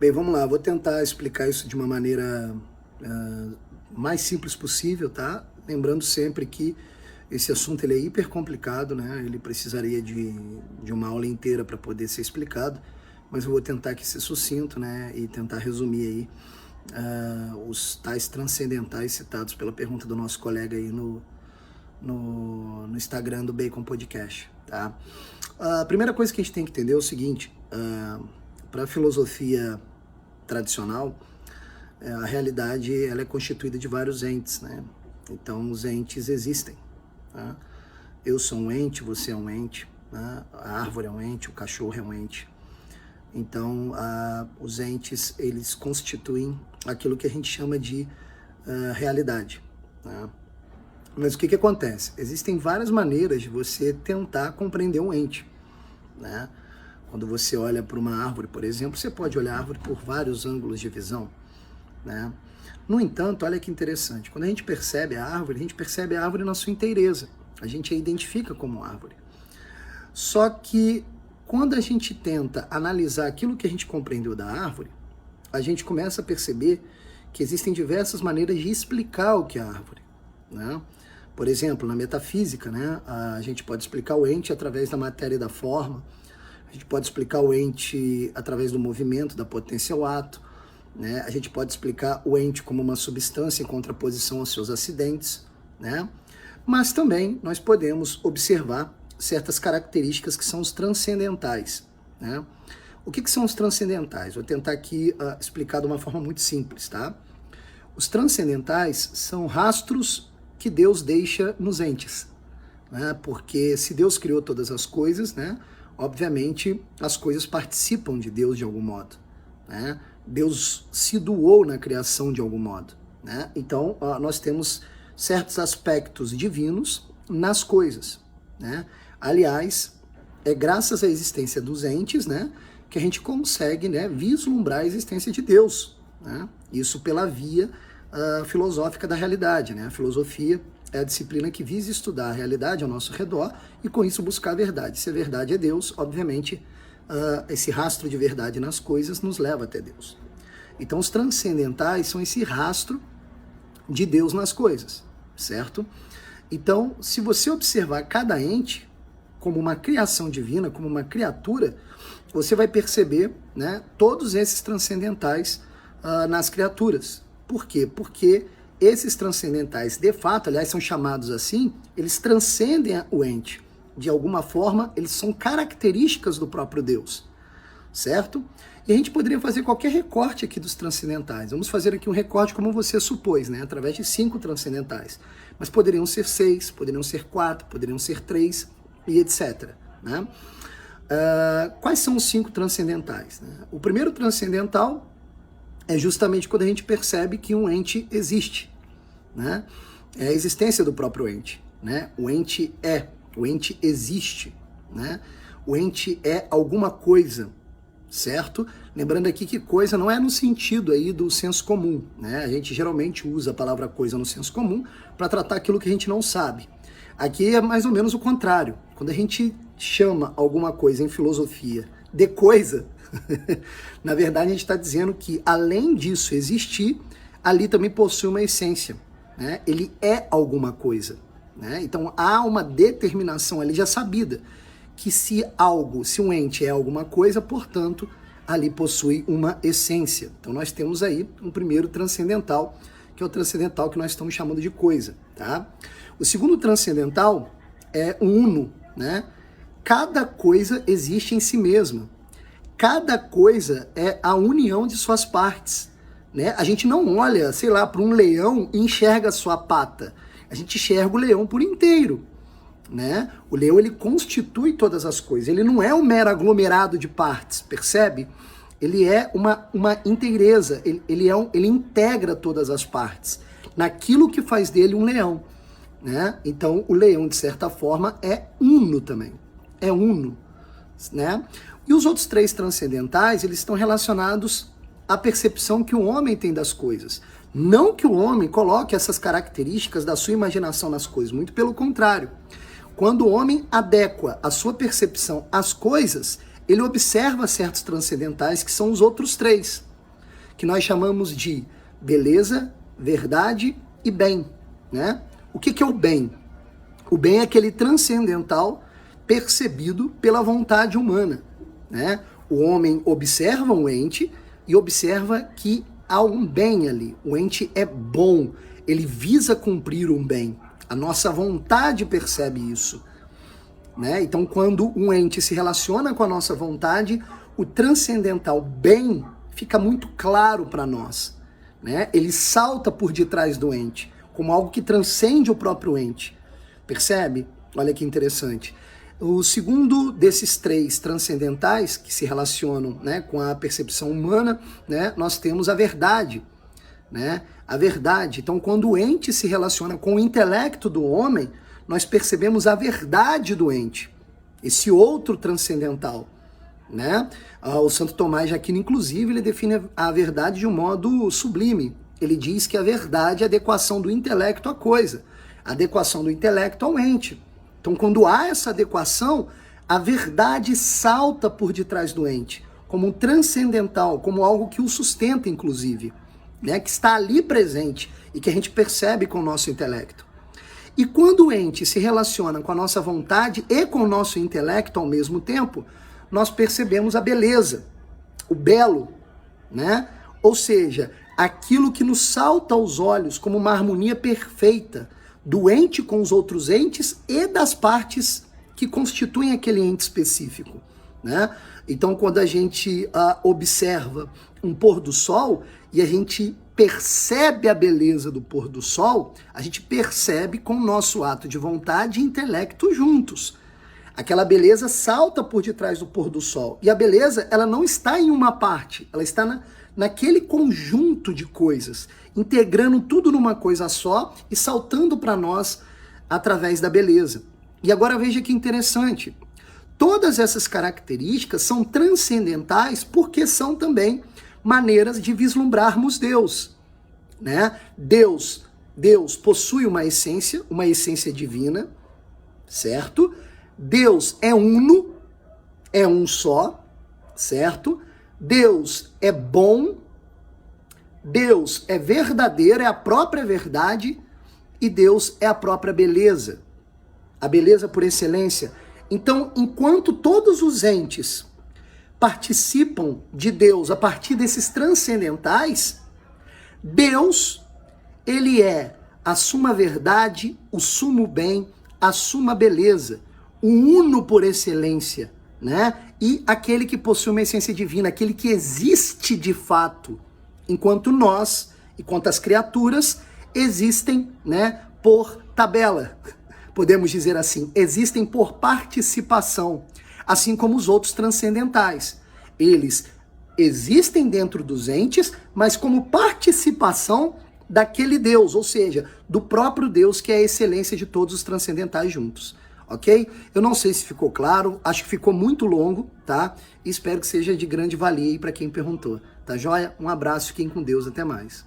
Bem, vamos lá, vou tentar explicar isso de uma maneira mais simples possível, tá? Lembrando sempre que esse assunto ele é hiper complicado, né? Ele precisaria de uma aula inteira para poder ser explicado, mas eu vou tentar aqui ser sucinto, né? E tentar resumir aí os tais transcendentais citados pela pergunta do nosso colega aí no Instagram do Bacon Podcast, tá? A primeira coisa que a gente tem que entender é o seguinte, para a filosofia tradicional, a realidade ela é constituída de vários entes, né? Então os entes existem, tá? Eu sou um ente, você é um ente, né? A árvore é um ente, o cachorro é um ente. Então os entes eles constituem aquilo que a gente chama de realidade, né? Mas o que acontece? Existem várias maneiras de você tentar compreender um ente, né? Quando você olha para uma árvore, por exemplo, você pode olhar a árvore por vários ângulos de visão, né? No entanto, olha que interessante, quando a gente percebe a árvore na sua inteireza, a gente a identifica como árvore. Só que quando a gente tenta analisar aquilo que a gente compreendeu da árvore, a gente começa a perceber que existem diversas maneiras de explicar o que é a árvore, né? Por exemplo, na metafísica, né, a gente pode explicar o ente através da matéria e da forma, a gente pode explicar o ente através do movimento, da potência ao ato, né? A gente pode explicar o ente como uma substância em contraposição aos seus acidentes, né? Mas também nós podemos observar certas características que são os transcendentais, né? O que são os transcendentais? Vou tentar aqui explicar de uma forma muito simples, tá? Os transcendentais são rastros que Deus deixa nos entes, né? Porque se Deus criou todas as coisas, né? Obviamente as coisas participam de Deus de algum modo, né? Deus se doou na criação de algum modo, né? Então nós temos certos aspectos divinos nas coisas, né? Aliás, é graças à existência dos entes, né, que a gente consegue, né, vislumbrar a existência de Deus, né? Isso pela via filosófica da realidade, né? A filosofia é a disciplina que visa estudar a realidade ao nosso redor e com isso buscar a verdade. Se a verdade é Deus, obviamente esse rastro de verdade nas coisas nos leva até Deus. Então os transcendentais são esse rastro de Deus nas coisas, certo? Então, se você observar cada ente como uma criação divina, como uma criatura, você vai perceber, né, todos esses transcendentais nas criaturas. Por quê? Porque esses transcendentais, de fato, aliás, são chamados assim, eles transcendem o ente. De alguma forma, eles são características do próprio Deus, certo? E a gente poderia fazer qualquer recorte aqui dos transcendentais. Vamos fazer aqui um recorte como você supôs, né? Através de 5 transcendentais. Mas poderiam ser 6, poderiam ser 4, poderiam ser 3 e etc, né? Quais são os 5 transcendentais, né? O primeiro transcendental é justamente quando a gente percebe que um ente existe, né? É a existência do próprio ente, né? O ente existe, né? O ente é alguma coisa, certo? Lembrando aqui que coisa não é no sentido aí do senso comum, né? A gente geralmente usa a palavra coisa no senso comum para tratar aquilo que a gente não sabe. Aqui é mais ou menos o contrário. Quando a gente chama alguma coisa em filosofia de coisa, na verdade a gente está dizendo que além disso existir, ali também possui uma essência, né? Ele é alguma coisa, né? Então há uma determinação ali já sabida, que se um ente é alguma coisa, portanto, ali possui uma essência. Então nós temos aí um primeiro transcendental, que é o transcendental que nós estamos chamando de coisa, tá? O segundo transcendental é o uno, né? Cada coisa existe em si mesma. Cada coisa é a união de suas partes, né? A gente não olha, sei lá, para um leão e enxerga a sua pata. A gente enxerga o leão por inteiro, né? O leão, ele constitui todas as coisas. Ele não é um mero aglomerado de partes, percebe? Ele é uma inteireza. Ele integra todas as partes naquilo que faz dele um leão, né? Então, o leão, de certa forma, é uno também. É uno, né? E os outros 3 transcendentais, eles estão relacionados à percepção que o homem tem das coisas. Não que o homem coloque essas características da sua imaginação nas coisas, muito pelo contrário. Quando o homem adequa a sua percepção às coisas, ele observa certos transcendentais que são os outros 3, que nós chamamos de beleza, verdade e bem, né? O que é o bem? O bem é aquele transcendental percebido pela vontade humana, né? O homem observa um ente e observa que há um bem ali. O ente é bom, ele visa cumprir um bem. A nossa vontade percebe isso, né? Então, quando um ente se relaciona com a nossa vontade, o transcendental bem fica muito claro para nós, né? Ele salta por detrás do ente, como algo que transcende o próprio ente. Percebe? Olha que interessante. O segundo desses três transcendentais que se relacionam, né, com a percepção humana, né, nós temos a verdade, né? A verdade. Então, quando o ente se relaciona com o intelecto do homem, nós percebemos a verdade do ente, esse outro transcendental, né? O Santo Tomás de Aquino, inclusive, ele define a verdade de um modo sublime. Ele diz que a verdade é a adequação do intelecto à coisa, a adequação do intelecto ao ente. Então, quando há essa adequação, a verdade salta por detrás do ente, como um transcendental, como algo que o sustenta, inclusive, né? Que está ali presente e que a gente percebe com o nosso intelecto. E quando o ente se relaciona com a nossa vontade e com o nosso intelecto ao mesmo tempo, nós percebemos a beleza, o belo, né? Ou seja, aquilo que nos salta aos olhos como uma harmonia perfeita do ente com os outros entes e das partes que constituem aquele ente específico, né? Então, quando a gente observa um pôr do sol e a gente percebe a beleza do pôr do sol, a gente percebe com o nosso ato de vontade e intelecto juntos. Aquela beleza salta por detrás do pôr do sol. E a beleza, ela não está em uma parte, ela está naquele conjunto de coisas, integrando tudo numa coisa só e saltando para nós através da beleza. E agora veja que interessante. Todas essas características são transcendentais porque são também maneiras de vislumbrarmos Deus, né? Deus possui uma essência divina, certo? Deus é uno, é um só, certo? Deus é bom, Deus é verdadeiro, é a própria verdade, e Deus é a própria beleza, a beleza por excelência. Então, enquanto todos os entes participam de Deus a partir desses transcendentais, Deus, ele é a suma verdade, o sumo bem, a suma beleza, o uno por excelência, né? E aquele que possui uma essência divina, aquele que existe de fato, enquanto nós, enquanto as criaturas, existem, né, por tabela. Podemos dizer assim, existem por participação, assim como os outros transcendentais. Eles existem dentro dos entes, mas como participação daquele Deus, ou seja, do próprio Deus, que é a excelência de todos os transcendentais juntos. Ok? Eu não sei se ficou claro, acho que ficou muito longo, tá? Espero que seja de grande valia aí para quem perguntou. Tá joia? Um abraço, fiquem com Deus, até mais.